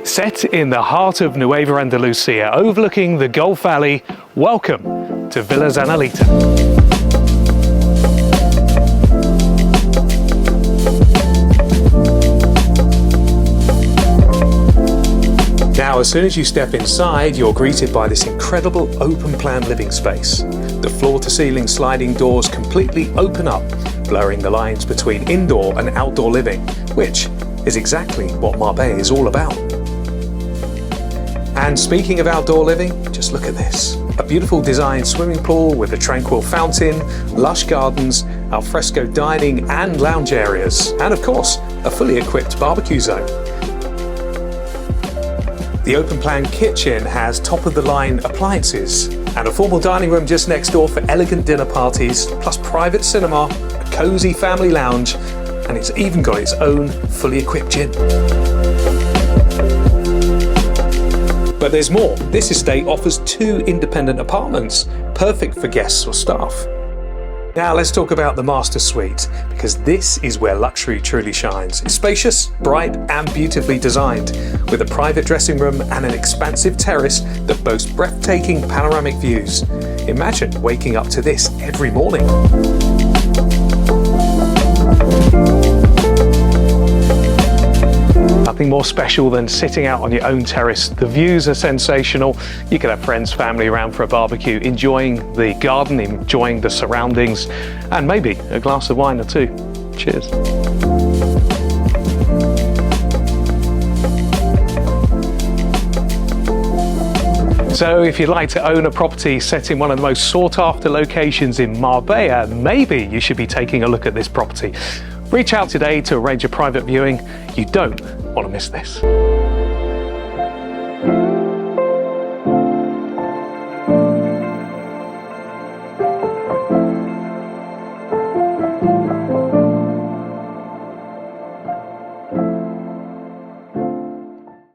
Set in the heart of Nueva Andalucía, overlooking the Gulf Valley, welcome to Villa Zanalita. Now, as soon as you step inside, you're greeted by this incredible open-plan living space. The floor-to-ceiling sliding doors completely open up, blurring the lines between indoor and outdoor living, which is exactly what Marbella is all about. And speaking of outdoor living, just look at this. A beautiful designed swimming pool with a tranquil fountain, lush gardens, alfresco dining and lounge areas, and of course, a fully equipped barbecue zone. The open-plan kitchen has top-of-the-line appliances and a formal dining room just next door for elegant dinner parties, plus private cinema, a cosy family lounge, and it's even got its own fully equipped gym. But there's more. This estate offers 2 independent apartments, perfect for guests or staff. Now let's talk about the master suite, because this is where luxury truly shines. It's spacious, bright and beautifully designed, with a private dressing room and an expansive terrace that boasts breathtaking panoramic views. Imagine waking up to this every morning. Nothing more special than sitting out on your own terrace. The views are sensational. You could have friends, family around for a barbecue, enjoying the garden, enjoying the surroundings, and maybe a glass of wine or two. Cheers. So if you'd like to own a property set in one of the most sought-after locations in Marbella, maybe you should be taking a look at this property. Reach out today to arrange a private viewing. You don't want to miss this.